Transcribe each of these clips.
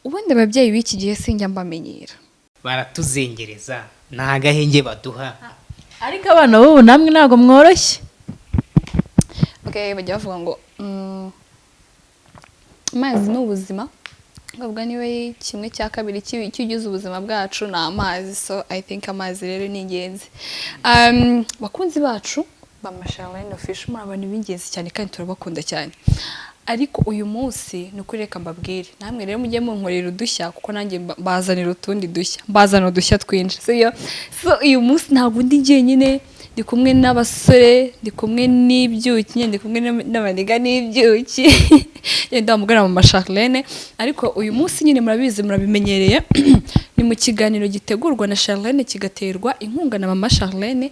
ubundi ababyeyi b'iki gihe sinjya mbamenyera baratuzengereza nta gahenge baduha ariko abana b'ubu namwe ntabwo mworoshye. okay bajya bavuga ngo amazi ni ubuzima ngavuga niwe kimwe cya kabiri cy'ugize ubuzima bwacu na amazi, so I think amazi rero ni ingenzi. Bakunzi bacu bamashaline official muri abantu b'ingenzi cyane kandi turabakunda cyane, ariko uyu munsi nukureka mbabwire namwe rero mujye munkorera udushya kuko nanjye bazanira utundi dushya, bazana udushya twinshi. So uyu munsi ntabwo ndi jyenyine, ndi kumwe n'abasore, ndi kumwe n'ibyuki, ndi kumwe n'abaniga n'ibyuki yenda mugana mu mashaline. Ariko uyu munsi nyine murabizi murabimenyereye ni mu kiganiro gitegurwa na Charlene kigaterwa inkunga na mama Charlene,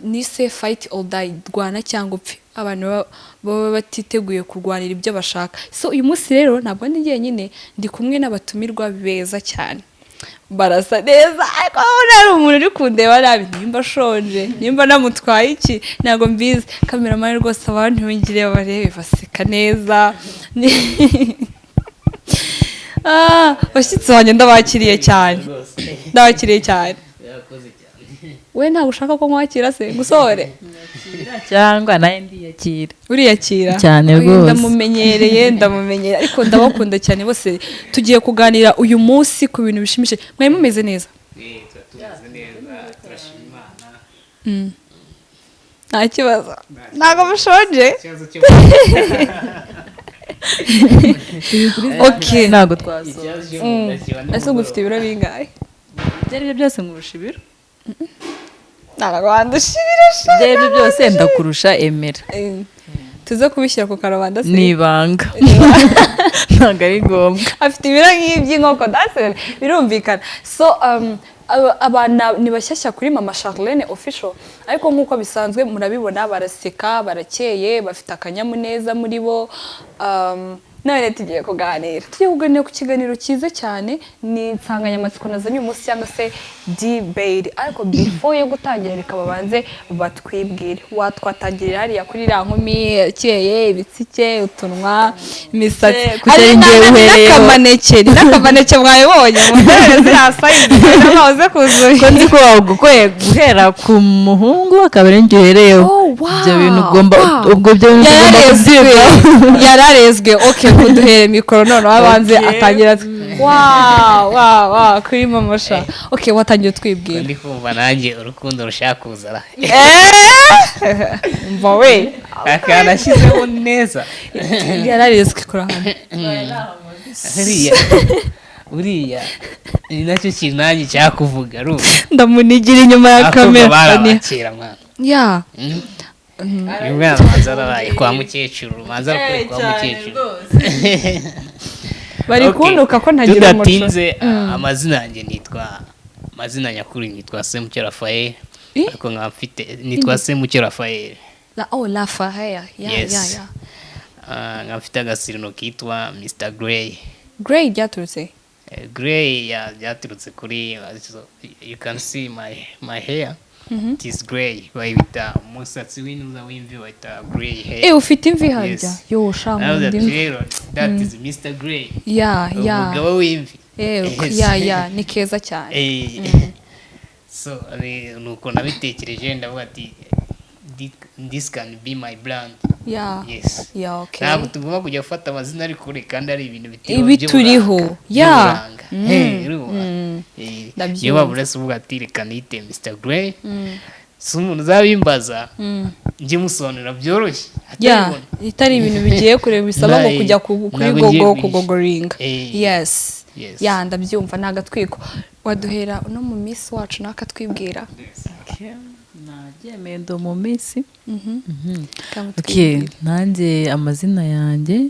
ni se fight or die, rwana cyangwa upfe. Abantu baba batiteguye kurwanira ibyo bashaka. So uyu munsi rero ntabwo ndi jyenyine, ndi kumwe n'abatumirwa beza cyane, barasa neza ariko ari umuntu uri kundeba nabi, nimba shonje nimba namutwaye iki ntabwo mbizi. Cameraman rwose abantu bingire barebe baseka neza. Bashyitsi wanjye ndabakiriye cyane, ndabakiriye cyane. We ntabwo ushaka ko mwakira se gusore cyangwa naye ndiyakira? Uriyakira cyane rwose. Ndamumenyere ariko ndabakunda cyane bose. Tugiye kuganira uyu munsi ku bintu bishimishije. Mwari mumeze neza? Nta kibazo, ntabwo mushonje? Okay, ntabwo twasoza. ese ugufite ibiro bingahe? Byari byose ngurusha ibiro? Ntabwo wandushibira sha. Byari byose ndakurusha Emera. Tuze kubishyira ku karubanda se? Nibanga. Ntabwo ari ngombwa. Afite ibiro nk'iby'inkoko dase birumvikana. So abana ni bashyashya kuri mama Charlene official, ariko nkuko bisanzwe murabibona baraseka, barakeye, bafite akanyamuneza muri bo. None tugiye kuganira ku kiganiro cyiza cyane, ni insanganyamatsiko nazanye umunsi cyangwa se debate. Ariko before yo gutangira reka babanze batwibwire. Watwatangirira hariya kuri iriya nkumi akeye, ibitsike, utunwa, imisatsi, n'akamaneke mwabibonye muhereze hasayidi n'amaze kuzuye. Ko nzi ko wagukwiye guhera ku muhungu akaba ari njye uhereyeho. Ibyo bintu ugomba ubwo byo yararezwe. Okay, kuduhere mikoro none wabanze atangira kuri mama Sha. Okay, watangiye twibwira. Ndi kumva nanjye urukundo rushaka kuzara. Mva we akanashyizeho neza. Yararezwe kuri hano. Uriya ni nacyo kintu nanjye cyakuvuga ruba. Ndamunigira inyuma ya kamera. Barakira mwana. Yeah. Umwana mazaraye kwa mukecuru, mazara kuri kwa mukecuru. Bari kunduka ko ntagira umuco. Tudatinze amazina yanjye amazina nyakuru nitwa Semucyo Raphael. Ariko nkafite nitwa Semucyo Raphael. Raphael. Yeah. Nkafite agasirino kitwa Mr. Gray. Gray byaturutse? Gray byaturutse kuri, you can see my hair. It is gray. Bayita umusatsi w'intuza w'imvi bayita gray hair. Ufite imvi harya? Yo shamundi. That is Mr. Gray. Yeah. Umugabo w'imvi. Yeah, ni keza cyane. So nuko nabitekereje ndavuga ati this can be my brand. Yeah. Yes. Yeah, okay. Ntabwo tugomba kujya gufata amazina ari kure kandi ari ibintu bituriho. Yeah. Iyo baburetse uvuga ati reka nite Mr. Gray. Si umuntu uzabimbaza njye musobanurira byoroshye. Itari ibintu bigiye kureba bisaba ngo kujya kuri gogo kugogoringa. Yes. Yeah, ndabyumva nagatwiko. Waduhera no mu miss wacu nakatwibwira. Nagiye ndo mu minsi. Okay, nanjye amazina yanjye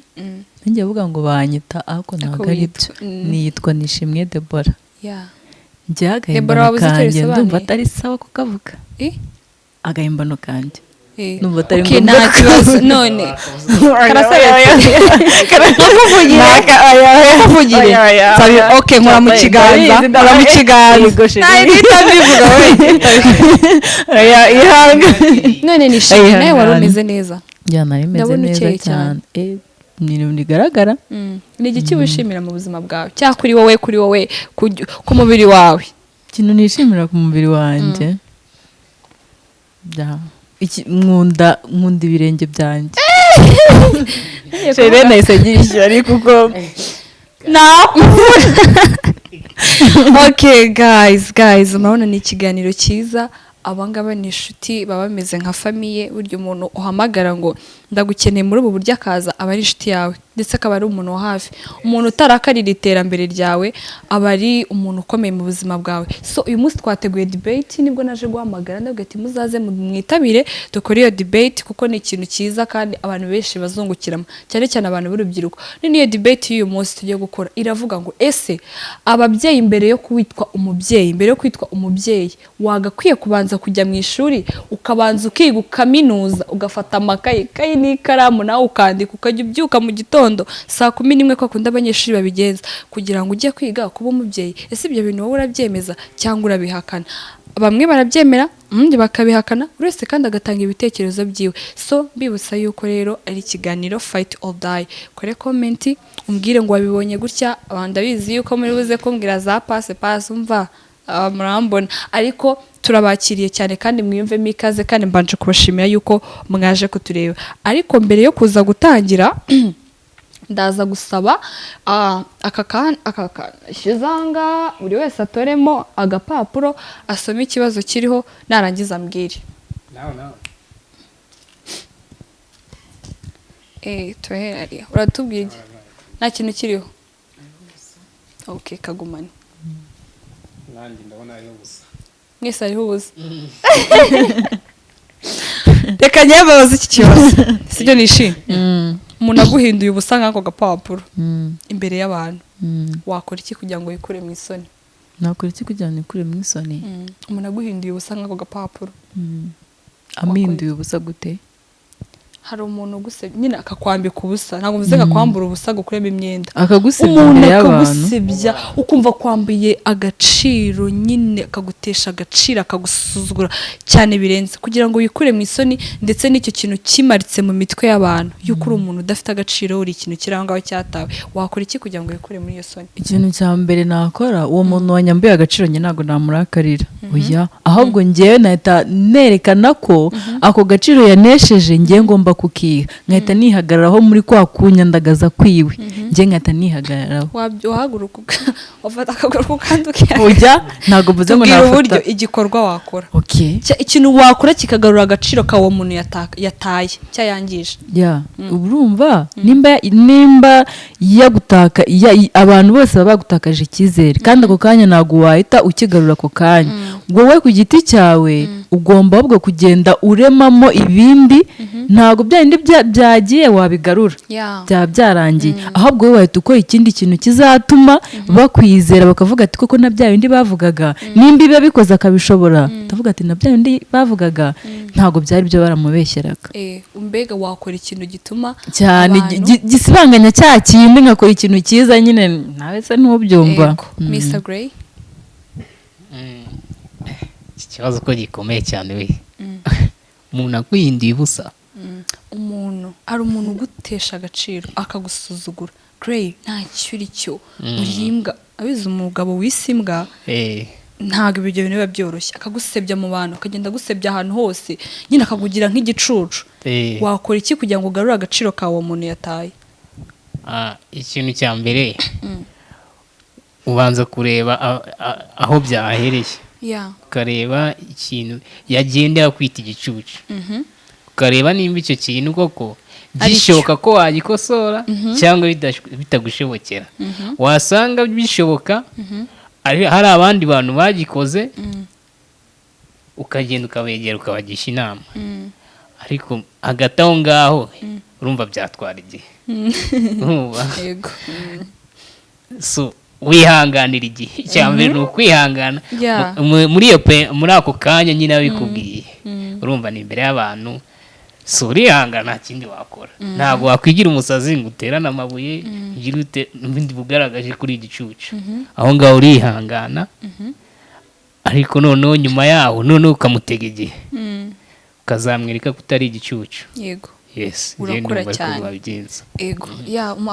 nanjye avuga ngo banyita ako nagarito. Nitwa Nishimwe Deborah. Yeah. Njye agahimbano kanjye ndumva atari sawa kukavuga. Agahimbano kanjye numva atari ngombwa. Nta kibazo none. Okay, nkora mu kiganza. None Nishimwe nawe wari umeze neza? Ya nari meze neza cyane. ni ibintu bigaragara. Ni igiki wishimira mu buzima bwawe cyangwa kuri wowe ku mubiri wawe? Ikintu nishimira ku mubiri wanjye nkunda ibirenge byanjye. Rero nahise ngira ishyari kuko Okay guys, murabona ni ikiganiro cyiza. Abangaba ni inshuti baba bameze nka famiye. Burya umuntu uhamagara ngo ndagukeneye muri ubu buryo akaza aba ari inshuti yawe, ndetse akaba ari umuntu wa hafi. Umuntu utarakarira iterambere ryawe aba ari umuntu ukomeye mu buzima bwawe. So uyu munsi twateguye debate, nibwo naje guhamagara ndavuga ati muzaze mwitabire dukore iyo debate kuko ni ikintu cyiza kandi abantu benshi bazungukiramo, cyane cyane abantu b'urubyiruko. Niyo debate y'uyu munsi tugiye gukora iravuga ngo ese ababyeyi mbere yo kwitwa umubyeyi wagakwiye kubanza kujya mu ishuri ukabanza ukiga ukaminuza ugafata amakayi n'ikaramu nawe ukandika ukajya ubyuka mu gitondo 11:00 ko akunda abanyeshuri babigenza kugira ngo ujye kwiga kuba umubyeyi? Ese ibyo bintu wowe urabyemeza cyangwa urabihakana? Bamwe barabyemera undi bakabihakana, buri wese kandi agatanga ibitekerezo byiwe. So mbibutsa yuko rero ari ikiganiro Fight or Die. Kore comment umbwire ngo wabibonye gutya, abandabizi yuko muri buze kumbwira za passe umva murambona, ariko turabakiriye cyane kandi mwiyumvemo ikaze kandi mbanje kubashimira yuko mwaje kutureba. Ariko mbere yo kuza gutangira ndaza gusaba aka shizanga buri wese atoremo agapapuro asome ikibazo kiriho narangiza ambwire. Tuherariya uratubwira nta kintu kiriho? Okay, kagumane. Nandi ndabona ari ubusa. Mwese ariho ubusa. Reka nyababaza iki kibazo. Sibyo nishimye. Umuntu aguhinduye ubusa nk'ako gapapuro imbere y'abantu. Wakora iki kugira ngo wikure mu isoni? Nakora iki kugira ngo nikure mu isoni? Umuntu aguhinduye ubusa nk'ako gapapuro. Aminduye ubusa gute? Hari umuntu ugusebya nyine akakwambika ubusa, ntabwo mvuze akakwambura ubusa gukuremo imyenda, akagusebya imbere y'abantu, akagusebya ukumva kwambiye agaciro nyine, akagutesha agaciro, akagusuzugura cyane birenze, kugira ngo wikure mu isoni. Ndetse n'icyo kintu kimaritse mu mitwe y'abantu yuko uri umuntu udafite agaciro, uri ikintu kirangaho cyatawe. Wakora iki kugira ngo wikure muri iyo soni? Ikintu cya mbere nakora, uwo muntu wanyambuye agaciro njye ntabwo namurakarira, oya, ahubwo njyewe nahita nerekana ko ako gaciro yanesheje njye ngomba kukiha, nkahita nihagararaho muri kwa kunyandagaza kwiwe, njye nkahita nihagararaho. Wahaguruka ufata akagaruka ukanduka ujya, ntabwo mvuze ngo nafata uburyo igikorwa wakora. Okay, ikintu wakora kikagarura agaciro ka uwo muntu yataye cyayangije. Urumva nimba yagutaka, abantu bose baba bagutakaje icyizere, kandi ako kanya ntabwo wahita ukigarura ako kanya. Wowe ku giti cyawe ugomba ahubwo kugenda uremamo ibindi, ntabwo byindi byagiye wabigarura, byaba byarangiye, ahubwo wowe wahita ukora ikindi kintu kizatuma bakwizera, bakavuga ati koko na bya bindi bavugaga, nimba biba bikoze akabishobora, utavuga ati na bya bindi bavugaga ntabwo byari byo baramubeshyeraga. Mbega wakora ikintu gituma cyane gisibanganya cya kindi, nkakora ikintu cyiza nyine nawe se n'ubyumva. Mr. Gray, ikibazo ko gikomeye cyane we. Umuntu aguhinduye ubusa, ari umuntu ugutesha agaciro akagusuzugura. Gray, nta cyuri cyo urimbwa, abize umugabo wisimbwa, ntabwo ibyo bintu biba byoroshye, akagusebya mu bantu, akagenda agusebya ahantu hose, nyine akakugira nk'igicucu. Wakora iki kugira ngo ugarure agaciro ka uwo muntu yataye? Ikintu cya mbere ubanza kureba aho byahereye, ukareba ikintu yagendera kwita igicucu, ukareba nimba icyo kintu koko gishoboka ko wagikosora cyangwa bitagushobokera. Wasanga bishoboka, hari abandi bantu bagikoze, ukagenda ukabegera ukabagisha inama, ariko hagati aho ngaho urumva byatwara igihe. So wihanganira igihe, icya mbere ni ukwihangana muri ako kanya nyine abikubwiye, urumva ni imbere y'abantu. So urihangana, nta kindi wakora, ntabwo wakwigira umusazi ngo uterane amabuye n'ibindi bugaragaje kuri igicucu. Aho ngaho urihangana, ariko noneho nyuma yaho noneho ukamutega igihe, ukazamwereka ko utari igicucu. yes urakura cyane ego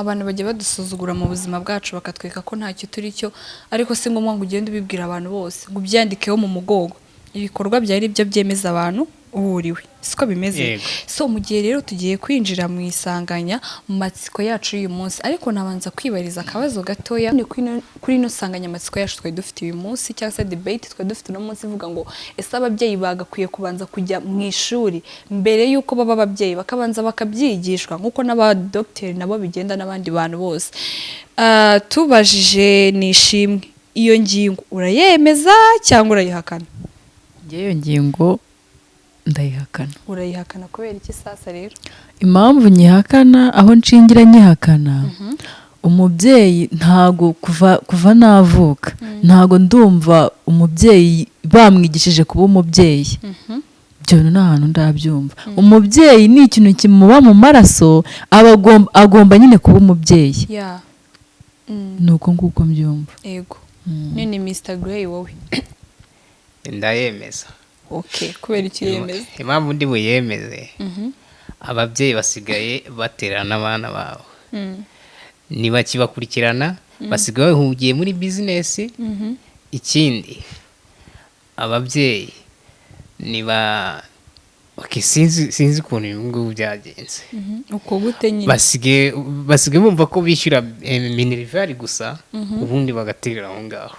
abantu bajya badusuzugura mu buzima bwacu bakatweka ko ntacyo turi cyo ariko si ngombwa ngo ugende ubibwira abantu bose ngo ubyandikeho mu mugongo ibikorwa byari byo byemeza abantu uhuriwe siko bimeze so mu gihe rero tugiye kwinjira mu isanganya mu matsiko yacu uyu munsi ariko nabanza kwibariza akabazo gatoya kuri ino sanganyamatsiko yacu twari dufite uyu munsi cyangwa se debate twari dufite uno munsi ivuga ngo ese ababyeyi bagakwiye kubanza kujya mu ishuri mbere y'uko baba ababyeyi bakabanza bakabyigishwa nk'uko n'abadogiteri nabo bigenda n'abandi bantu bose tubajije Nishimwe iyo ngingo urayemeza cyangwa urayihakana? Iyo ngingo ndayihakana. Urayihakana kubera iki sasa rero? Impamvu nyihakana aho nshingira nyihakana umubyeyi ntago kuva navuka ntago ndumva umubyeyi bamwigishije kuba umubyeyi. Byo nta hantu ndabyumva. Umubyeyi ni ikintu kimuba mu maraso agomba nyine kuba umubyeyi. Nuko nguko mbyumva. Yego. Nini Mr. Gray wowe? Ndayemeza. Okay, kubera iki yemeza? Impamvu ndi buyemeze. Ababyeyi basigaye baterana abana babo. Niba kibakurikirana basigaye bahugiye muri business. Ikindi ababyeyi niba sinzi ukuntu ibintu byagenze. Uko gute nyine? Basigaye bumva ko bishyura minervari gusa ubundi bagaterera aho ngaho.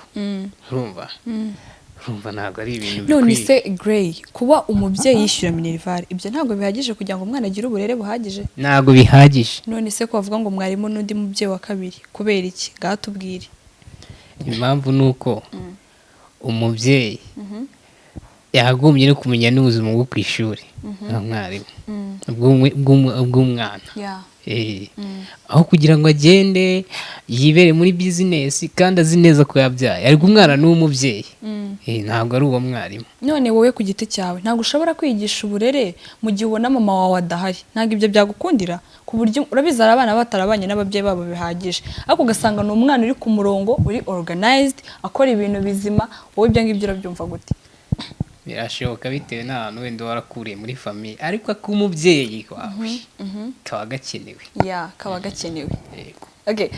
Urumva ntabwo ari ibintu bikwiye. None se Gray kuba umubyeyi yishyura minervari ibyo ntabwo bihagije kugira ngo umwana agire uburere buhagije? Ntabwo bihagije. None se ko bavuga ngo mwarimu n'undi mubyeyi wa kabiri kubera iki? Ngaho tubwire. Impamvu nuko umubyeyi yagombye no kumenya n'ubuzima bwo ku ishuri nka mwarimu bw'umwana. Aho kugira ngo agende yibere muri business kandi azi neza ko yabyaye ariko umwana ni umubyeyi. Ntabwo ari uwo mwarimu. None wowe ku giti cyawe ntabwo ushobora kwigisha uburere mu gihe ubona mama wawe adahari? Ntabwo ibyo byagukundira ku buryo urabizi ari abana batarabanye n'ababyeyi babo bihagije ariko ugasanga ni umwana uri ku murongo uri organized akora ibintu bizima wowe ibyo ngibyo urabyumva gute? Birashoboka bitewe n'ahantu wenda warakuriye muri famille ariko ak'umubyeyi wawe kaba gakenewe. Kaba gakenewe. Okay,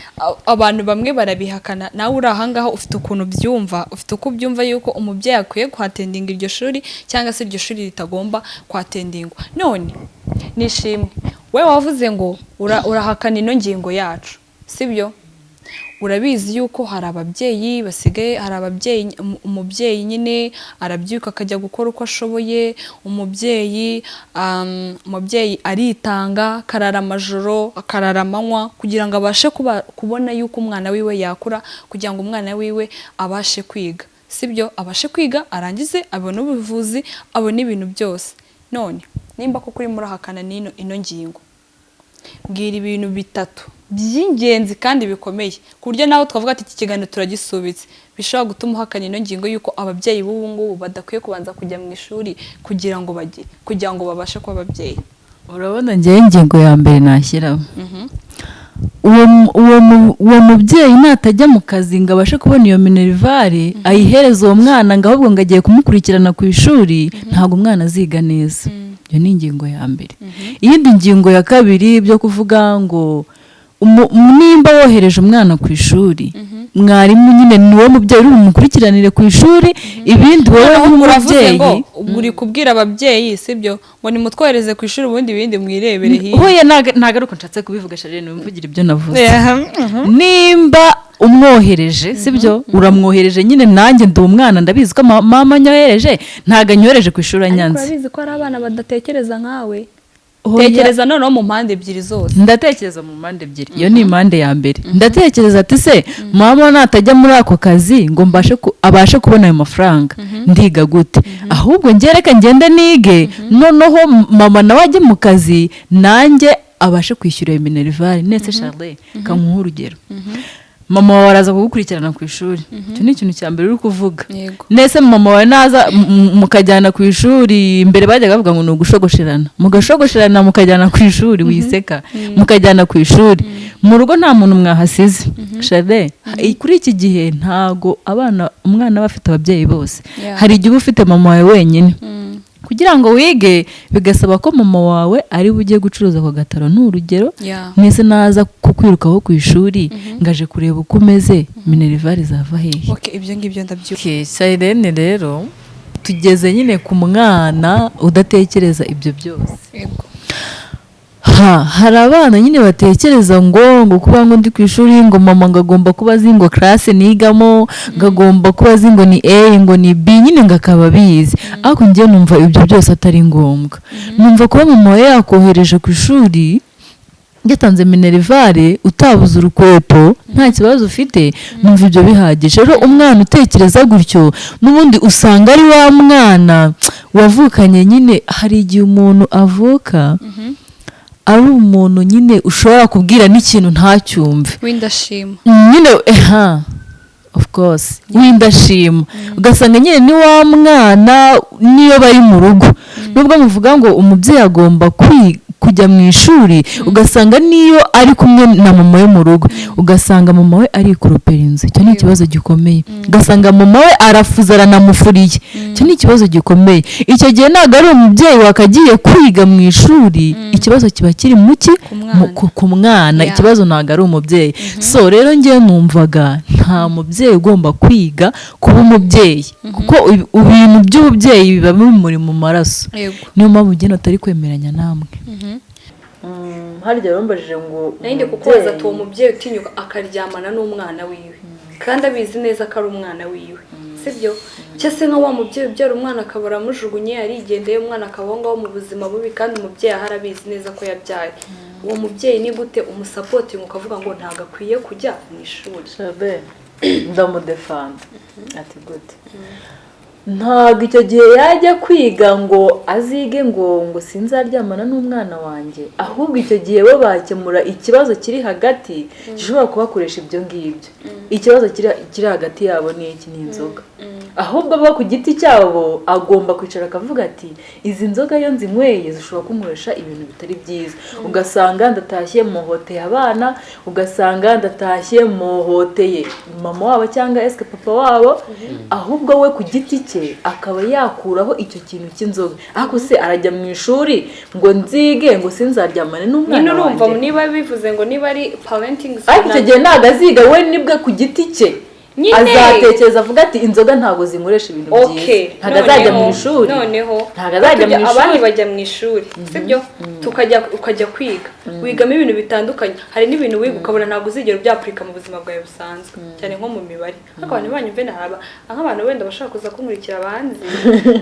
abantu bamwe barabihakana nawe uri ahangaho ufite ukuntu byumva ufite uko byumva yuko umubyeyi akwiye kwatendinga iryo shuri cyangwa se iryo shuri ritagomba kwatendingwa. None Nishimwe we wavuze ngo urahakana ino ngingo yacu sibyo? Urabizi yuko hari ababyeyi basigaye hari ababyeyi umubyeyi nyine arabyuka akajya gukora uko ashoboye umubyeyi aritanga karara amajoro akarara amanywa kugira ngo abashe kubona yuko umwana wiwe yakura kugira ngo umwana wiwe abashe kwiga sibyo? Abashe kwiga arangize abone ubuvuzi abone ibintu byose. None nimba ko kuri murahakana ino ngingo mbwira ibintu bitatu by'ingenzi kandi bikomeye ku buryo nawe twavuga ati iki kiganiro turagisubitse bishobora gutuma uhakana ino ngingo yuko ababyeyi b'ubu ngubu badakwiye kubanza kujya mu ishuri kugira ngo babashe kuba ababyeyi. Urabona njyewe ingingo ya mbere nashyiraho uwo mubyeyi natajya mu kazi ngo abashe kubona iyo minervari ayihereza uwo mwana ngo ahubwo ngo agiye kumukurikirana ku ishuri ntabwo umwana aziga neza. Iyo ni ingingo ya mbere. Iyindi ngingo ya kabiri byo kuvuga ngo nimba wohereje umwana ku ishuri mwarimu nyine ni wowe mubyeyi uri bumukurikiranire ku ishuri ibindi wowe nk'umubyeyi uri kubwira ababyeyi sibyo ngo nimutwohereze ku ishuri ubundi ibindi mwirebere hirya. Hoya ntago ari uko nshatse kubivuga Charlene mvugira ibyo navuze. Nimba umwohereje sibyo uramwohereje nyine nanjye ndi umwana ndabizi ko mama anyohereje ntago anyohereje ku ishuri anyanze. Ariko urabizi ko ari abana badatekereza nkawe. Tekereza noneho mu mpande ebyiri zose. Ndatekereza mu mpande ebyiri. Iyo ni impande ya mbere. Ndatekereza ati se mama natajya muri ako kazi ngo abashe kubona ayo mafaranga ndiga gute? Ahubwo ngereka ngende nige noneho mama nawe ajye mu kazi nanjye abashe kwishyura iyo minervari. Nese Charlene kankuha urugero. Mama wawe araza kugukurikirana ku ishuri. Icyo ni ikintu cya mbere uri kuvuga. Nese mama wawe naza mukajyana ku ishuri imbere bajyaga bavuga ngo ni ugushogosherana mugashogosherana mukajyana ku ishuri wiseka mukajyana ku ishuri mu rugo nta muntu mwahasize. Charlene kuri iki gihe ntago umwana aba afite ababyeyi bose. Hari igihe uba ufite mama wawe wenyine kugira ngo wige bigasaba ko mama wawe ari bugiye gucuruza ako gataro ni urugero mwese naza kukwirukaho ku ishuri ngaje kureba uko umeze Minerval zava hehe. Ibyo ngibyo ndabyuka. Shairene rero tugeze nyine ku mwana udatekereza ibyo byose. Hari abana nyine batekereza ngo kuba ngo ndi ku ishuri ngo mama ngagomba kuba azi ngo class nigamo ngagomba kuba azi ngo ni A ngo ni B nyine ngakaba bizi ariko ngiye numva ibyo byose atari ngombwa. Numva kuba mama yakohereje ku ishuri yatanze Minerval utabuze urukweto nta kibazo ufite numva ibyo bihagije. Rero umwana utekereza gutyo n'ubundi usanga ari wa mwana wavukanye nyine. Hari igihe umuntu avuka ari umuntu nyine ushobora kubwira n'ikintu ntacyumve w'indashima nyine of course w'indashima ugasanga nyine ni wa mwana niyo bari mu rugo nubwo muvuga ngo umubyeyi agomba kujya mu ishuri ugasanga niyo ari kumwe na mama we mu rugo ugasanga mama we arikoropera inzu. Icyo ni ikibazo gikomeye. Ugasanga mama we arafuza aranamufuriye. Icyo ni ikibazo gikomeye. Icyo gihe ntabwo ari umubyeyi wakagiye kwiga mu ishuri ikibazo kiba kiri muki ku mwana. Ikibazo ntabwo ari umubyeyi. So rero ngewe numvaga nta mubyeyi ugomba kwiga kuba umubyeyi kuko ibintu by'ububyeyi biba bimuri mu maraso. Niyo mpamvu ugenda utari kwemeranya namwe. Harya bambajije ngo ninde kukubaza ati uwo mubyeyi utinyuka akaryamana n'umwana wiwe kandi abizi neza ko ari umwana wiwe sibyo cyase nka wa mubyeyi ubyara umwana akabara amujugunye arigendeye umwana akabongaho mu buzima bubi kandi umubyeyi aharabizi neza ko yabyaye. Uwo mubyeyi ni gute umusapotinga ukavuga ngo ntago akwiye kujya mu ishuri? Shabe ndamudefanda ati gute ntabwo icyo gihe yajya kwiga ngo azige ngo sinzaryamana n'umwana wanjye ahubwo icyo gihe we bakemura ikibazo kiri hagati gishobora kubakoresha ibyo ngibyo. Ikibazo kiri hagati yabo ni iki? Ni inzoga. Ahubwo abo ku giti cyabo agomba kwicara akavuga ati izi nzoga yo nzinyweye zishobora kunkoresha ibintu bitari byiza. Ugasanga ndatashye muhoteye abana ugasanga ndatashye muhoteye mama wabo cyangwa eske papa wabo ahubwo we ku giti cye akaba yakuraho icyo kintu cy'inzoga. Ariko se arajya mu ishuri ngo nzige ngo sinzaryamane n'umwana wanjye. Urumva niba bivuze ngo niba ari parenting ariko icyo gihe ntabwo aziga we nibwe ku giti cye azatekereza avuga ati inzoga ntabwo zinkoresha ibintu byiza. Ntabwo azajya mu ishuri. Noneho ntabwo azajya mu ishuri. Abandi bajya mu ishuri sibyo ukajya kwiga wigamo ibintu bitandukanye. Hari n'ibintu wiga ukabona ntabwo uzigera ubyapurika mu buzima bwawe busanzwe cyane nko mu mibare. Ariko abantu banyumve nahaba nk'abantu wenda bashaka kuza kunkurikira abanzi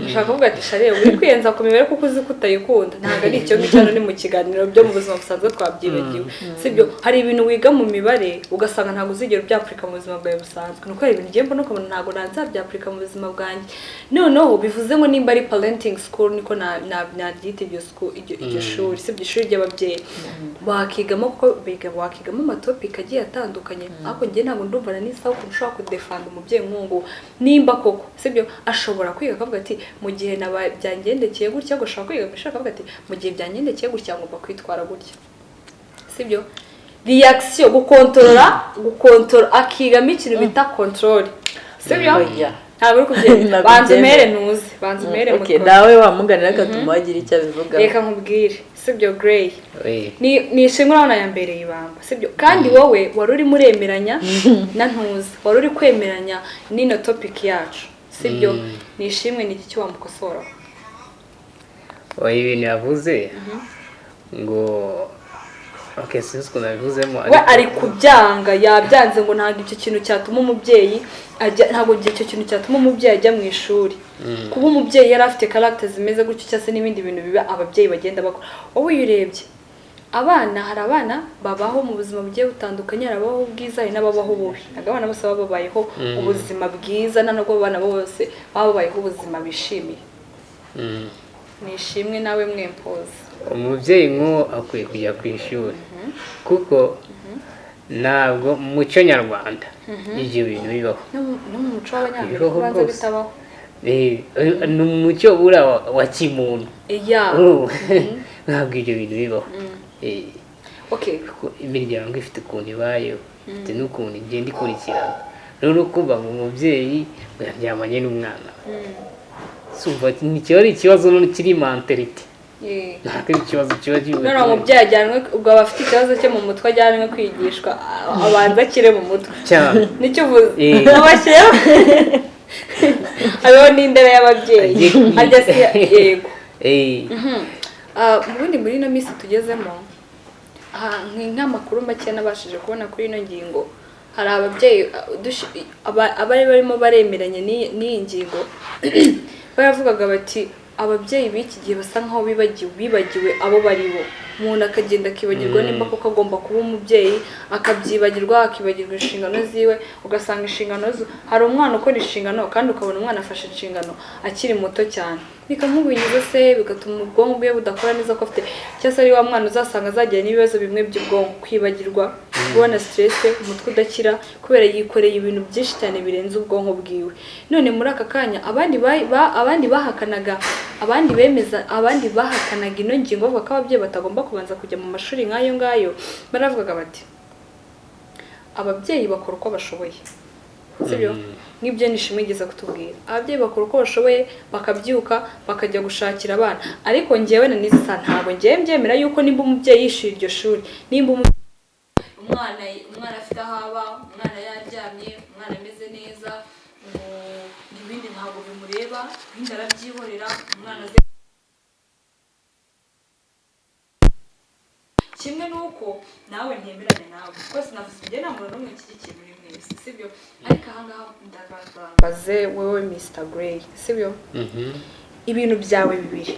bashaka kuvuga ati share uri kwiyenza ku mibare kuko uzi kutayikunda. Ntabwo ari icyo ngicyo ni mu kiganiro byo mu buzima busanzwe twabyibagiwe sibyo. Hari ibintu wiga mu mibare ugasanga ntabwo uzigera ubyapurika mu buzima bwawe busanzwe. Nuko ibintu ngiye mbona ukabona ntabwo nanzabyapurika mu buzima bwanjye. Noneho bivuze ngo nimba ari parenting school niko nabyita iryo shuri sibyo ishuri ry'ababyeyi bakigamo kuko wakigamo amatopiki agiye atandukanye. Ariko njye ntabwo ndumva na n'isaha ukuntu ushobora kudefanda umubyeyi nk'uwo nimba koko sibyo ashobora kwiga akavuga ati mu gihe byangendekeye gutya ngo ashobora kwiga ashaka akavuga ati mu gihe byangendekeye gutya ngomba kwitwara gutya sibyo. Reaction gukontorora akigamo ikintu bita control sibyo. Ntabwo uri kugenda banza umere ntuzi banza umere mu okay nawe wamuganira agatuma wagira icyo abivuga. Reka nkubwire sibyo Gray ni ishingura wana yambereye ibamba sibyo kandi wowe wari uri muremeranya na ntuzi wari uri kwemeranya n'ino topic yacu sibyo. Ni ishimwe ni iki wamukosora ibintu yavuze ngo okay sinzi ko nabivuzemo we ari kubyanga yabyanze ngo ntabwo icyo kintu cyatuma umubyeyi ntabwo icyo kintu cyatuma umubyeyi ajya mu ishuri. Kuba umubyeyi yari afite character zimeze gutyo cyase n'ibindi bintu biba ababyeyi bagenda bakora. Wowe uyirebye abana hari abana babaho mu buzima bugiye butandukanye arabaho ubwiza hari n'ababaho bubi. Ntabwo abana bose baba babayeho ubuzima bwiza ntabwo abana bose baba babayeho ubuzima bishimiye. Nishimwe nawe mwempoza umubyeyi nk'uwo akwiye kujya ku ishuri kuko ntabwo mu muco nyarwanda ibyo bintu bibaho. No mu muco w'Abanyafurika kubanza bitabaho. Ni umuco bura wa kimuntu ntabwo ibyo bintu bibaho. Imiryango ifite ukuntu ibayeho ifite n'ukuntu igenda ikurikirana. Rero kumva ngo umubyeyi yaryamanye n'umwana sumva ni kiba ari ikibazo none kiri mentality Yeah. ntabwo ari ikibazo kiba kivuye none umubyeyi ajyanwe ubwo aba afite ikibazo cyo mu mutwe ajyanwe kwigishwa abanza akire mu mutwe cyane nicyo uvuze Eh. mubashyireho hariho n'indera y'ababyeyi ajya si yego ubundi muri ino minsi tugezemo nk'amakuru make nabashije kubona kuri ino ngingo hari ababyeyi abari barimo baremeranya n'iyi ngingo baravugaga bati ababyeyi b'iki gihe basa nkaho bibagiwe abo bari bo umuntu akagenda akibagirwa nimba koko agomba kuba umubyeyi akabyibagirwa akibagirwa inshingano ziwe ugasanga inshingano hari umwana ukora inshingano kandi ukabona umwana afashe inshingano akiri muto cyane bikamubinyuza se bigatuma ubwonko bwe budakora neza ko afite cyangwa se ari wa mwana uzasanga azagira n'ibibazo bimwe by'ubwonko kwibagirwa kubona stress umutwe udakira kubera yikoreye ibintu byinshi cyane birenze ubwonko bwiwe none muri aka kanya abandi bahakanaga abandi bahakanaga ino ngingo bavuga ko ababyeyi batagomba kubanza kujya mu mashuri nk'ayo ngayo baravugaga bati ababyeyi bakora uko bashoboye sibyo nk'ibyo nishimwe igeze kutubwira ababyeyi bakora uko bashoboye bakabyuka bakajya gushakira abana ariko njyewe na nizi sa ntabwo njyewe mbyemera yuko nimba umubyeyi yishyuye iryo shuri nimba umwana afite aho aba umwana yaryamye umwana ameze neza ibindi ntabwo bimureba ibindi arabyihorera umwana kimwe nuko nawe ntemeranya nawe rwose navuze njye nta muntu n'umwe nshyigikiye muri mwese sibyo ariko ahangaha ndagabaze wowe Mr. Gray sibyo ibintu byawe bibiri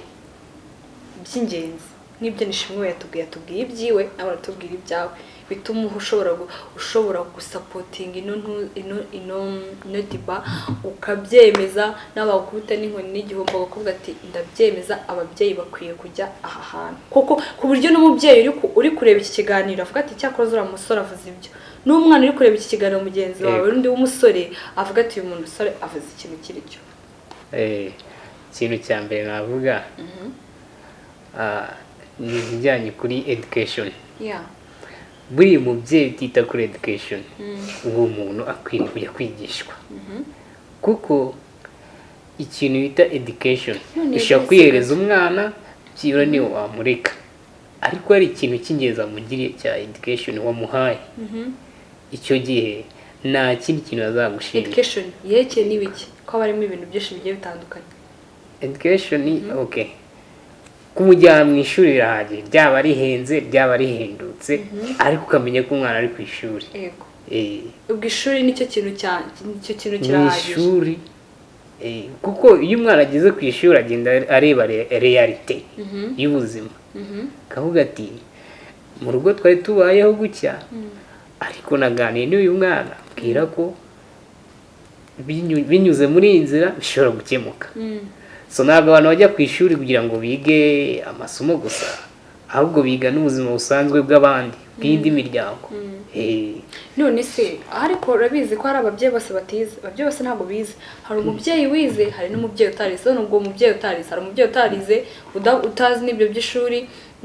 by'ingenzi n'ibyo nishimwe yatubwiye ibyiwe nawe aratubwira ibyawe bituma ushobora gusapotinga ino diba ukabyemeza n'abakubita n'inkoni n'igihombo bakubwira ati ndabyemeza ababyeyi bakwiye kujya aha hantu kuko ku buryo n'umubyeyi uri kureba iki kiganiro avuga ati cyakoze uriya musore avuze ibyo n'umwana uri kureba iki kiganiro mugenzi wawe undi w'umusore avuga ati uyu musore avuze ikintu kiri cyo ikintu cya mbere navuga ni ibijyanye kuri education buri mubyeyi utita kuri education uwo muntu akwiye kujya kwigishwa kuko ikintu bita education ushobora kwihereza umwana byibura niyo wamureka ariko hari ikintu cy'ingenzi amugiriye cya education wamuhaye icyo gihe nta kindi kintu azagushimira education yerekeye n'ibiki ko harimo ibintu byinshi bigiye bitandukanye education okay kumujyana mu ishuri birahagije byaba rihenze byaba rihendutse ariko ukamenya ko umwana ari ku ishuri yego ubwo ishuri nicyo kintu kirahagije ishuri kuko iyo umwana ageze ku ishuri agenda areba realite y'ubuzima akavuga ati mu rugo twari tubayeho gutya ariko naganiye n'uyu mwana mbwira ko binyuze muri iyi nzira bishobora gukemuka so ntabwo abantu bajya ku ishuri kugira ngo bige amasomo gusa ahubwo biga n'ubuzima busanzwe bw'abandi bw'indi miryango none se ariko urabizi ko hari ababyeyi bose batize ababyeyi bose ntabwo bize hari umubyeyi wize hari n'umubyeyi utarize none ubwo umubyeyi utarize hari umubyeyi utarize utazi n'ibyo by'ishuri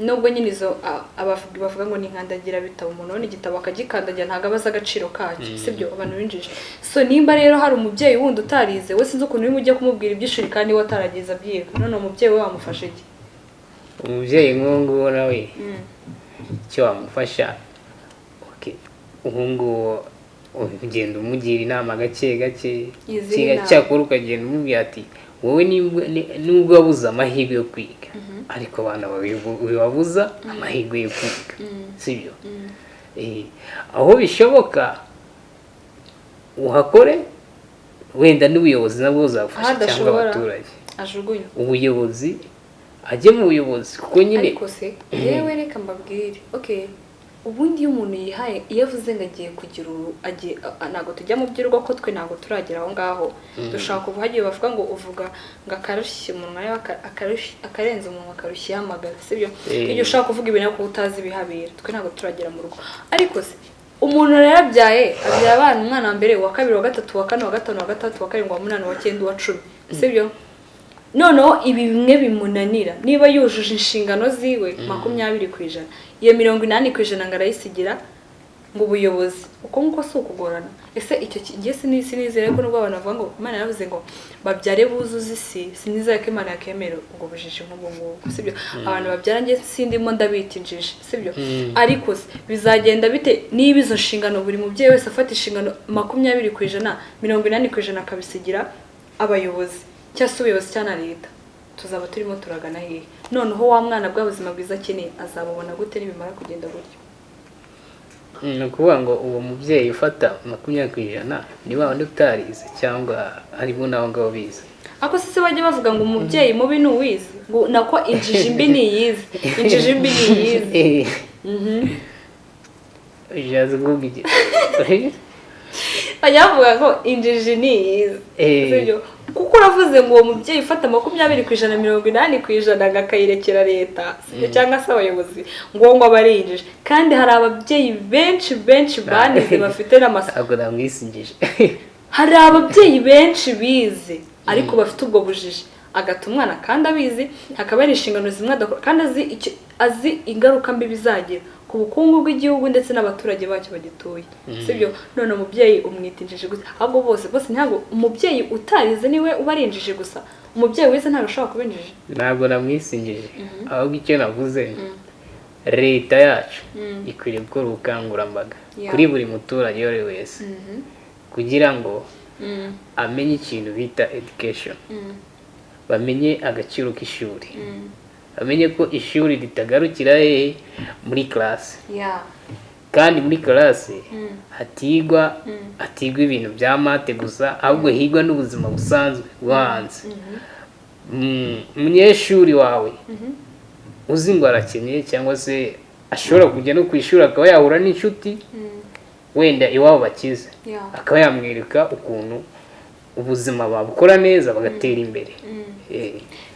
nubwo nyine izo bavuga ngo ni nkandagira bitabo umuntu ubona igitabo akagikandagira ntabwo aba azi agaciro kacyo sibyo abantu binjije so nimba rero hari umubyeyi wundi utarize we sinzi ukuntu urimo ujya kumubwira iby'ishuri kandi we ataragize abyiga none umubyeyi we wamufashe iki umubyeyi nk'uwo nguwo nawe icyo wamufasha ubu ngubu ugenda umugira inama gake gake cyakora ukagenda umubwira ati wowe nubwo wabuze amahirwe yo kwiga ariko abana bibabuza amahirwe yo kwiga sibyo aho bishoboka uhakore wenda n'ubuyobozi nabwo buzafasha cyangwa abaturage ubuyobozi ajye mu buyobozi kuko nyine ariko se yewe reka mbabwire ubundi iyo umuntu yihaye iyo avuze ngo agiye kugira ntabwo tujya mu by'urugo ko twe ntabwo turagera aho ngaho dushaka ubuhagiye bavuga ngo uvuga ngo akarushye umunwa akarenza umunwa akarushye ihamagara sibyo iyo ushaka kuvuga ibintu ariko utazi ibihabera twe ntabwo turagera mu rugo ariko se umuntu rero abyaye abyara abana umwana wa mbere wa kabiri wa gatatu wa kane wa gatanu wa gatatu wa karindwi wa munani wa cyenda wa cumi sibyo noneho ibi bimwe bimunanira niba yujuje inshingano ziwe 20%, iyo 80% ngo arayisigira ngo ubuyobozi uko nguko si ukugorana ese icyo ngiye sinizere ko nubwo abantu bavuga ngo Imana yaravuze ngo babyare buzuze isi sinizere ko Imana yakemera ubwo bujiji nk'ubwo ngubwo sibyo abantu babyara ngiye sindimo ndabita injiji sibyo ariko bizagenda bite niba izo nshingano buri mubyeyi wese afata inshingano 20%, 80% akabisigira abayobozi cyangwa se ubuyobozi cyangwa leta tuzaba turimo turagana hehe noneho wa mwana bwa buzima bwiza akeneye azabubona gute nibimara kugenda gutyo ni ukuvuga ngo uwo mubyeyi ufata 20% ni wa wundi utarize cyangwa harimo n'abo ngabo bize ako se bajya bavuga ngo umubyeyi mubi ni uwize ngo nako injiji mbi ni yize injiji mbi ni yize ujaze ngubige bavuga ngo injiji ni yize kuko uravuze ngo uwo mubyeyi ufata 20%, 80% agayirekera leta cyangwa se abayobozi ngo abarinjije kandi hari ababyeyi benshi banize bafite ntabwo namwisingije hari ababyeyi benshi bize ariko bafite ubwo bujiji agata umwana kandi abizi hakaba ari inshingano zimwe adakora kandi azi ingaruka mbi bizagira ku bukungu bw'igihugu ndetse n'abaturage bacyo bagituye sibyo none umubyeyi umwita injiji gusa ahubwo bose ntabwo umubyeyi utarize niwe ubarinjije gusa umubyeyi wize ntabwo ashobora kubinjije ntabwo namwisingije ahubwo icyo navuze leta yacu ikwiriye gukora ubukangurambaga kuri buri muturage uwo ari we wese kugira ngo amenye ikintu bita education bamenye agaciro k'ishuri bamenye ko ishuri ritagarukira muri classe kandi muri classe hatigwa ibintu bya mate gusa ahubwo higwa n'ubuzima busanzwe bwo hanze umunyeshuri wawe uzi ngo arakeneye cyangwa se ashobora kujya no ku ishuri akaba yahura n'inshuti wenda iwabo bakize akaba yamwereka ukuntu ubuzima babukora neza bagatera imbere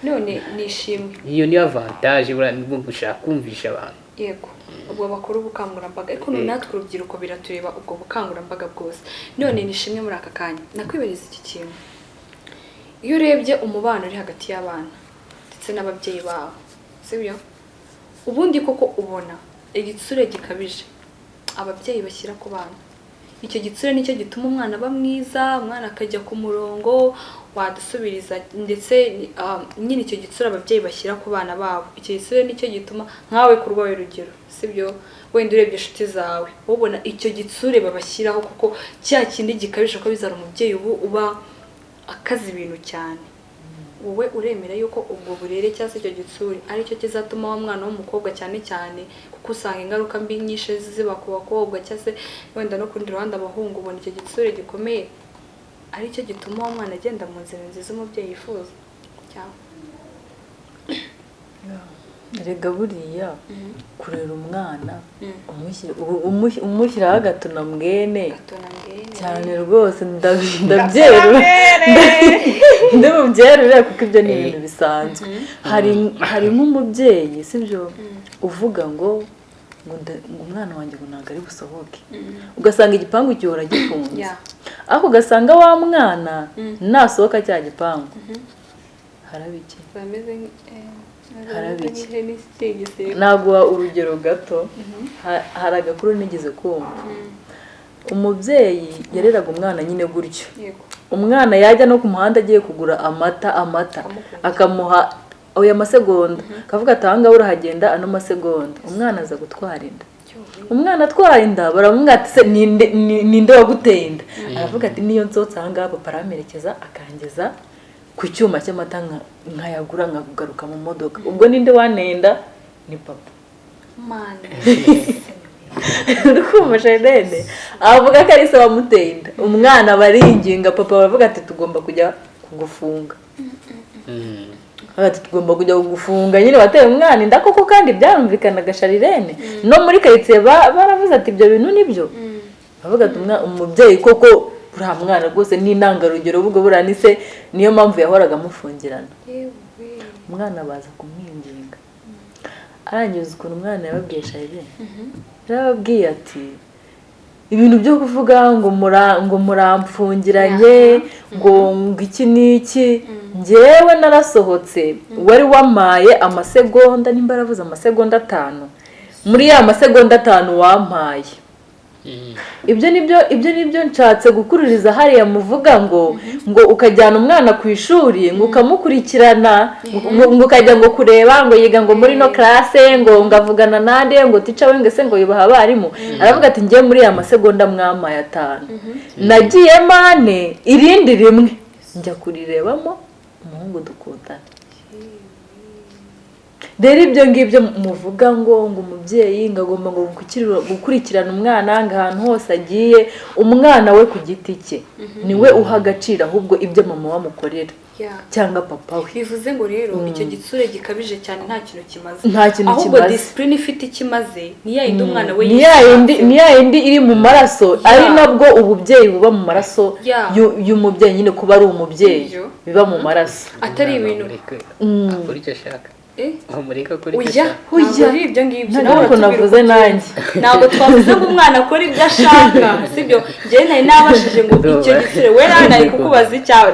none nishimwe iyo niyo avantage bwo gushaka kumvisha abantu yego ubwo bakora ubukangurambaga ariko natwe urubyiruko biratureba ubwo bukangurambaga bwose none nishimwe muri aka kanya nakwibariza iki kintu iyo urebye umubano uri hagati y'abana ndetse n'ababyeyi babo sibyo ubundi koko ubona igitsure gikabije ababyeyi bashyira ku bana icyo gitsure nicyo gituma umwana aba mwiza umwana akajya ku murongo wadusubiriza ndetse nyine icyo gitsure ababyeyi bashyira ku bana babo icyo gitsure nicyo gituma nkawe ku rwawe rugero sibyo wenda urebye inshuti zawe ubona icyo gitsure babashyiraho kuko cya kindi gikabije ko bizana umubyeyi uba akaza ibintu cyane wowe uremera yuko ubwo burere cyangwa se icyo gitsure aricyo kizatuma wa mwana w'umukobwa cyane cyane kuko usanga ingaruka mbi nyinshi ziba ku bakobwa cyangwa se wenda no kundi ruhande abahungu ubona icyo gitsure gikomeye aricyo gituma wa mwana agenda mu nzira nziza umubyeyi yifuza cyangwa rega buriya kurera umwana umushyiraho agatuna mwene cyane rwose ndabyerura ndamubyerura kuko ibyo ni ibintu bisanzwe hari nk'umubyeyi sibyo uvuga ngo umwana wanjye ngo ntabwo ari busohoke ugasanga igipangu gihora gifunze ariko ugasanga wa mwana nasohoka cya gipangu harabiki naguha urugero gato hari agakuru nigeze kumva umubyeyi yareraga umwana nyine gutyo umwana yajya no ku muhanda agiye kugura amata akamuha oya masegonda akavuga ati ahangaha urahagenda ano masegonda umwana aza gutwara inda umwana atwaye inda baramubwira ati se ninde waguteye inda aravuga ati niyo nsohotse ahangaha papa aramerekeza akangeza ku cyuma cy'amata nkayagura nkagaruka mu modoka ubwo ninde wanenda ni papa uri kumva Shaidene avuga ko ari se wamuteye inda umwana baringinga papa baravuga ati tugomba kujya kugufunga ati tugomba kujya kugufunga nyine wateye umwana inda koko kandi byarumvikanaga Shaidene no muri karitsiye baravuze ati ibyo bintu nibyo bavuga ati umubyeyi koko uriya mwana rwose ni intangarugero ubwo buriya ni se niyo mpamvu yahoraga amufungirana umwana baza kumwinginga arangiza ukuntu umwana yababwiye Shaidene yarababwiye ati ibintu byo kuvuga ngo muramfungiranye ngo iki n'iki njyewe narasohotse wari wamaye amasegonda nimba aravuze amasegonda 5 muri ya masegonda 5 wampaye ibyo nibyo nshatse gukururiza hariya muvuga ngo ukajyana umwana ku ishuri ngo ukamukurikirana ngo ukajya ngo kureba ngo yiga ngo muri no classe ngo ngavugana nande ngo tica we ngese ngo yubaha abarimu aravuga ati ngiye muri ya masegonda mwama ya 5 nagiye mane irindi rimwe njya kurirebamo umuhungu dukundana. Rero ibyo ngibyo muvuga ngo umubyeyi ngagomba ngo gukurikirana umwana ngo ahantu hose agiye, umwana we ku giti cye niwe uha agaciro ahubwo ibyo mama wamukorera cyangwa papa we. bivuze ngo rero icyo gitsure gikabije cyane nta kintu kimaze, nta kintu ahubwo kimaze. discipline ifite ikimaze ni ya yindi umwana we ni ya yindi iri mu maraso, ari nabwo ububyeyi buba mu maraso y'umubyeyi nyine, kuba ari umubyeyi biba mu maraso, atari ibintu akora icyo ashaka. Umureka kuri ibyo ngibyo ntabwo navuze nanjye, ntabwo twavuze ngo umwana akora ibyo ashaka, sibyo? Njyewe nari nabashije ngo icyo gisire we nari kukubaza icyawe,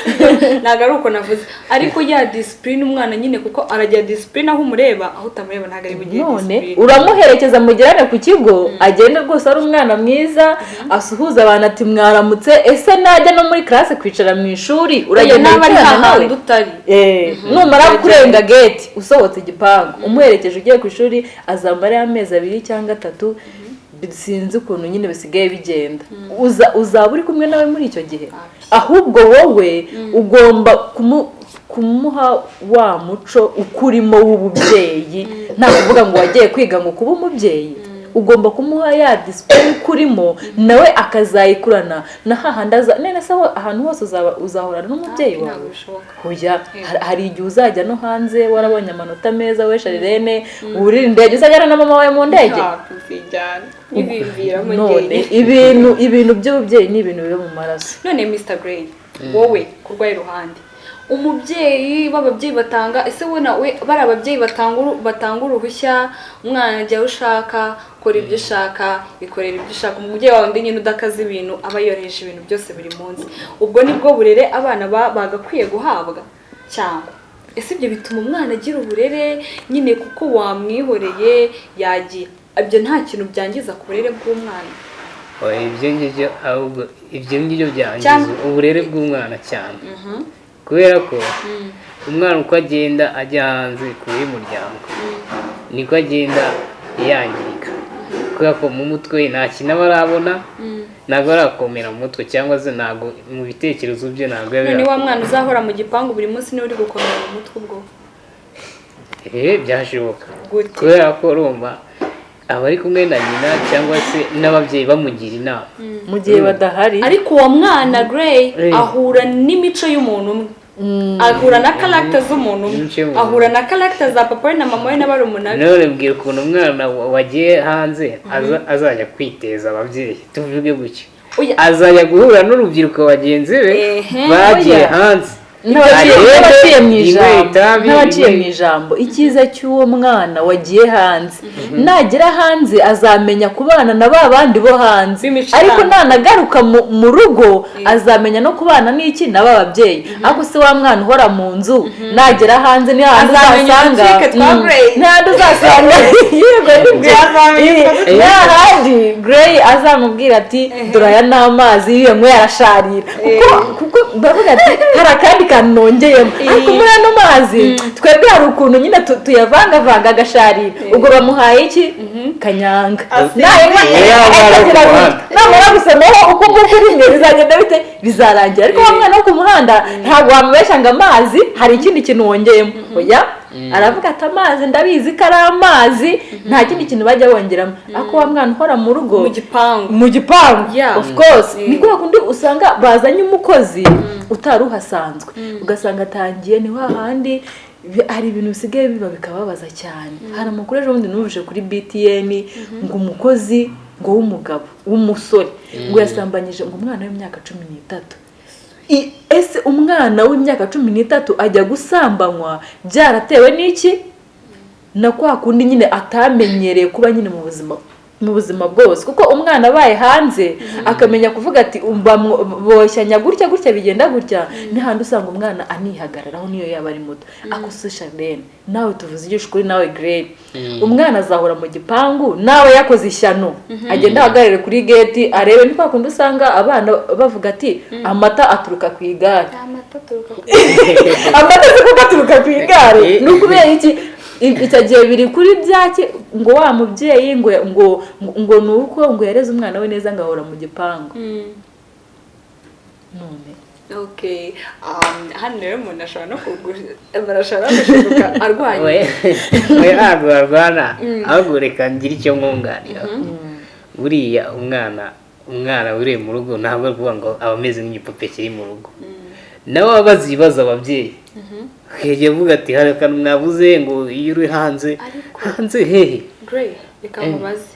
sibyo? Ntabwo ari uko navuze, ariko ya discipline umwana nyine, kuko aragira discipline aho umureba, aho utamureba ntabwo ari bugire discipline. Uramuherekeza mugirane ku kigo, agende rwose ari umwana mwiza, asuhuza abantu ati mwaramutse, ese najya no muri classe kwicara mu ishuri uragenda wicarana nawe utari numara kurenga gate usohotse igipangu umuherekeje ugiye ku ishuri azambara amezi 2 cyangwa 3, sinzi ukuntu nyine bisigaye bigenda. Uzaba uri kumwe nawe muri icyo gihe, ahubwo wowe ugomba kumuha wa muco ukurimo w'ububyeyi, nta kuvuga ngo wagiye kwiga ngo kuba umubyeyi, ugomba kumuha ya discipline kurimo nawe akazayikurana na hahandi nene saho ahantu hose uzahorana n'umubyeyi wawe. Hoya hari igihe uzajya no hanze warabonye amanota meza we Sharirene, urinde yagiye uzajyana na mama wawe mu ndege. None ibintu by'ububyeyi ni ibintu biba mu maraso. None Mr. Gray, wowe kurwaye iruhande umubyeyi b'ababyeyi batanga, ese wona we bari ababyeyi batanga uruhushya umwana ajya ushaka kora ibyo ushaka, bikorera ibyo ushaka, umubyeyi wawe ndi nyine udakaza ibintu aba yoresha ibintu byose buri munsi, ubwo nibwo burere abana bagakwiye guhabwa cyangwa ese ibyo bituma umwana agira uburere nyine kuko wamwihoreye yagiye, ibyo nta kintu byangiza ku burere bw'umwana? Ibyo ngibyo byangiza uburere bw'umwana cyane, kubera ko umwana uko agenda ajya hanze kure y'umuryango niko agenda yangirika, kubera ko mu mutwe nta kintu aba arabona, ntabwo arakomera mu mutwe, cyangwa se ntabwo mu bitekerezo bye ntabwo yaba. None wa mwana uzahora mu gipangu buri munsi niwe uri gukomera mu mutwe ubwo? Byashoboka, kubera ko urumva aba ari kumwe na nyina cyangwa se n'ababyeyi bamugira inama mu gihe badahari. Ariko uwo mwana Gray ahura n'imico y'umuntu umwe, ahura na character z'umuntu umwe, ahura na character za papa we na mama we n'abarumuna be. None mbwira ukuntu umwana wagiye hanze azajya kwiteza ababyeyi, tuvuge gutyo, azajya guhura n'urubyiruko bagenzi be bagiye hanze, n'abaciye mu ijambo. Icyiza cy'uwo mwana wagiye hanze, nagera hanze azamenya kubana na ba bandi bo hanze, ariko nanagaruka mu rugo azamenya no kubana n'iki na ba babyeyi. Ariko se wa mwana uhora mu nzu nagera hanze ni handi uzasanga handi Gray azamubwira ati dore aya ni amazi iyo yanyweye arasharira, kuko bavuga ati hari akandi kantu nongeyemo, ariko muri ano mazi twebwe hari ukuntu nyine tuyavangavanga agasharira, ubwo bamuhaye iki kanyanga, namara gusomaho uko nguko rimwe bizagenda bite bizarangira. Ariko wa mwana wo ku muhanda ntabwo wamubeshya ngo amazi hari ikindi kintu wongeyemo, oya aravuga ati amazi ndabizi ko ari amazi, nta kindi kintu bajya bongeramo. Ariko wa mwana uhora mu rugo mu gipangu of course ni kwa kundi usanga bazanye umukozi utari uhasanzwe, ugasanga atangiye ni hahandi hari ibintu bisigaye biba bikababaza cyane. Hari amakuru ejo bundi numvise kuri BTN ngo umukozi ngo w'umugabo w'umusore ngo yasambanyije ngo umwana w'imyaka 13. Ese umwana w'imyaka 13 ajya gusambanywa byaratewe n'iki? Na kwa kundi nyine atamenyereye kuba nyine mu buzima mu buzima bwose kuko umwana abaye hanze akamenya kuvuga ati boshyanya gutya gutya bigenda gutya n'ahandi usanga umwana anihagararaho niyo yaba ari muto akusisha bene nawe tuvuze igisho kuri nawe grade umwana azahora mu gipangu nawe yakoze ishyano agenda ahagarare kuri gate arebe ni kwa kundi usanga abana bavuga ati amata aturuka ku igare amata aturuka ku igare ni ukubera iki icyo gihe biri kuri byaki ngo wa mubyeyi ngo ni uko ngo yareze umwana we neza ngahora mu gipangu none okay hano rero umuntu ashobora no gushibuka arwaye we ntabwo arwana ahubwo reka ngire icyo mwunganira buriya umwana uri mu rugo ntabwo ari kuvuga ngo aba ameze nk'igipupe kiri mu rugo nawe aba azi ibibazo ababyeyi akajya avuga ati hari akantu mwabuze ngo iyo uri hanze hehe reka mubaze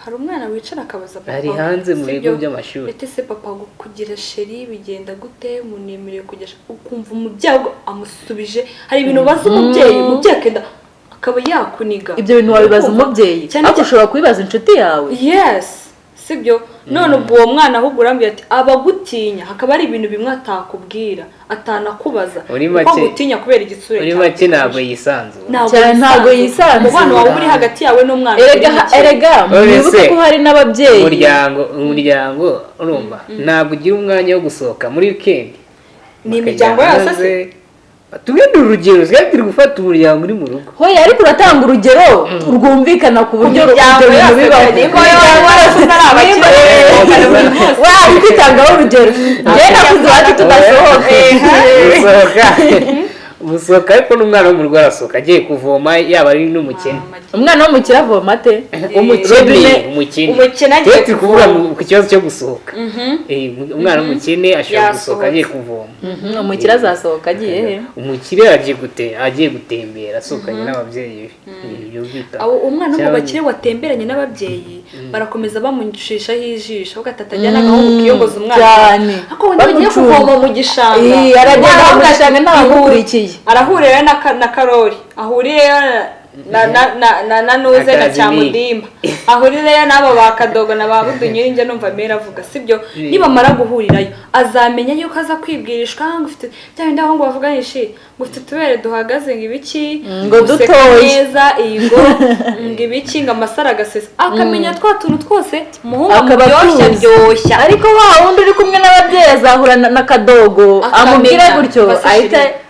hari umwana wicara akabaza papa ari hanze mu bigo by'amashuri ete se papa kugira sheri bigenda gute munemereye kujya ukumva umubyeyi amusubije hari ibintu bazi umubyeyi akenda akaba yakuniga ibyo bintu wabibaza umubyeyi ariko ushobora kubibaza inshuti yawe yes sibyo none ubwo uwo mwana ahubwo urambiye ati abagutinya hakaba ari ibintu bimwe atakubwira atanakubaza kuko gutinya kubera igitsure uri make ntabwo yisanzura ntabwo yisanzura umwana wawe uri hagati yawe n'umwana erega mwibuke ko hari n'ababyeyi umuryango urumva ntabwo ugira umwanya wo gusohoka muri weekend ni imiryango yose tugende urugero turi gufata umuryango uri mu rugo hoya ariko uratanga urugero rwumvikana ku buryo ibyo bintu bibaho kwitangaho urugero njyewe nakuze iwacu tudasohoka gusohoka ariko n'umwana wo mu rugo arasohoka agiye kuvoma yaba ari n'umukene umwana w'umukene avoma ate umukene turi kuvuga ku kibazo cyo gusohoka umwana w'umukene ashobora gusohoka agiye kuvoma umukire azasohoka agiye he umukire agiye gutembera asohokanye n'ababyeyi be umwana w'umukire watemberanye n'ababyeyi barakomeza bamucishaho ijisho ugatatanya n'agahungu kiyogoza umwana ariko wenda bagiye kuvoma mu gishanga aragenda mu gishanga ntabamukurikiye arahurira na Karori ahuriyeyo na nuze na cyamudimba ahurireyo n'abo ba Kadogo na ba Budunyiri njye numva mera avuga sibyo nibamara guhurirayo azamenya yuko aza kwibwirishwa ngo ufite bya bindi aho ngo bavuganishe ngo ufite tubere duhagaze ngo ibiki ngo dutoye neza ngo ibiki ngo amasara agasesa akamenya twa tuntu twose umuhungu aryoshya ariko wa wundi uri kumwe n'ababyeyi azahura na Kadogo amubwire gutyo ahita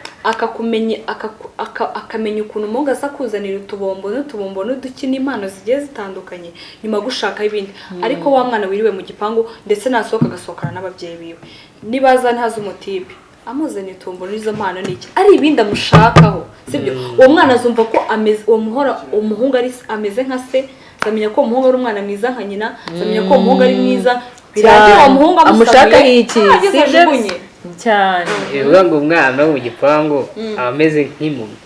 akamenya ukuntu umuhungu aza kuzanira utubombo n'uduki n'impano zigiye zitandukanye nyuma gushaka ibindi ariko wa mwana wiriwe mu gipangu ndetse nasohoka agasohokana n'ababyeyi biwe nibaza ntazi umutipe amuzaniye utumbo n'izo mpano n'iki ari ibindi amushakaho sibyo uwo mwana azumva ko umuhungu ameze nka se azamenya ko umuhungu ari umwana mwiza nka nyina azamenya ko umuhungu ari mwiza birangira uwo muhungu amushakaho iki cyane bivuga ngo umwana wo mu gipangu aba ameze nk'impumyi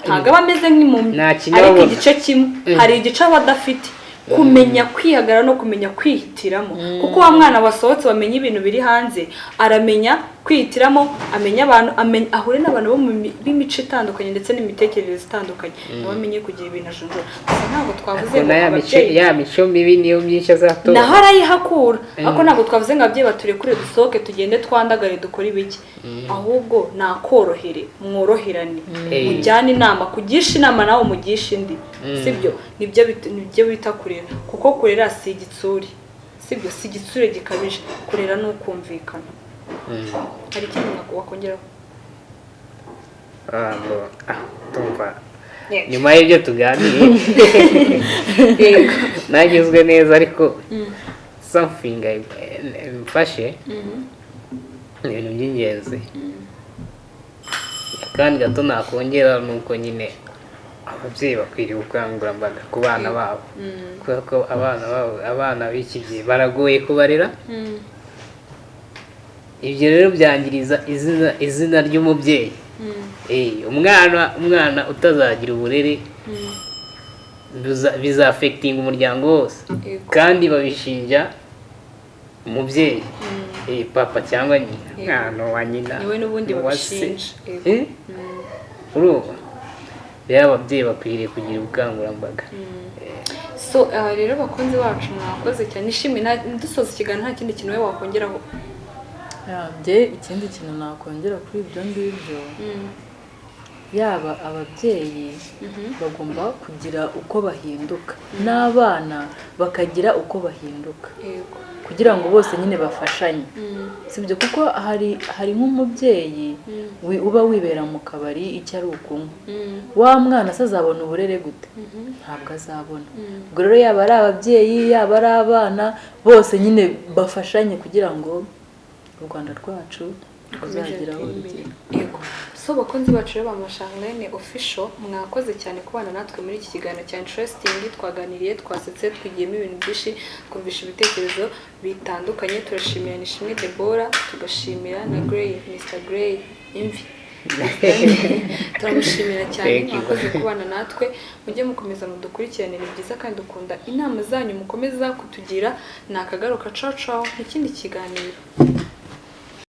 ntabwo aba ameze nk'impumyi ariko igice kimwe hari igice aba adafite kumenya kwihagarara no kumenya kwihitiramo kuko wa mwana wasohotse bamenya ibintu biri hanze aramenya kwihitiramo amenya abantu ahure n'abantu bo b'imico itandukanye ndetse n'imitekerereze itandukanye bamenye kugira ibintu ajunjura gusa ntabwo twavuze ngo ababyeyi ya mico mibi niyo myinshi azatora naho arayihakura ariko ntabwo twavuze ngo ababyeyi baturekure dusohoke tugende twandagare dukore ibiki ahubwo nakorohere mworoherane mujyane inama kugisha inama nawe umugisha indi sibyo nibyo bita kurera kuko kurera si igitsure sibyo si igitsure gikabije kurera ni ukumvikana hari ikintu wakongeraho tumva nyuma y'ibyo tuganiriye nagizwe neza ariko something mfashe ibintu by'ingenzi kandi gato nakongera ni uko nyine ababyeyi bakwiriye ubukangurambaga ku bana babo kubera ko abana b'iki gihe baragoye kubarera ibyo rero byangiriza izina ry'umubyeyi umwana utazagira uburere bizafekitinga umuryango wose kandi babishinja umubyeyi papa cyangwa nyina wa nyina niwe n'ubundi babishinja urumva rero ababyeyi bakwiriye kugira ubukangurambaga. so rero bakunzi bacu mwakoze cyane nishimiye dusoza ikiganiro nta kindi kintu we wakongeraho. njye ikindi kintu nakongera kuri ibyo ngibyo yaba ababyeyi bagomba kugira uko bahinduka n'abana bakagira uko bahinduka kugira ngo bose nyine bafashanye, sibyo kuko hari nk'umubyeyi uba wibera mu kabari icyo ari ukunywa, wa mwana se azabona uburere gute? Ntabwo azabona. Ubwo rero yaba ari ababyeyi yaba ari abana bose nyine bafashanye kugira ngo u Rwanda rwacu ruzagira aho rugera. So bakunzi bacu rero ba Charlene official mwakoze cyane kubana natwe muri iki kiganiro cya interesting, twaganiriye twasetse twigiyemo ibintu byinshi twumvisha ibitekerezo bitandukanye. Turashimira Nishimwe Deborah, tugashimira na Gray, Mr Gray Imvi. Turamushimira cyane mwakoze kubana natwe, mujye mukomeza mudukurikirane, ni byiza kandi dukunda inama zanyu mukomeza kutugira. Nakagaruka ciao ciao mu kindi kiganiro.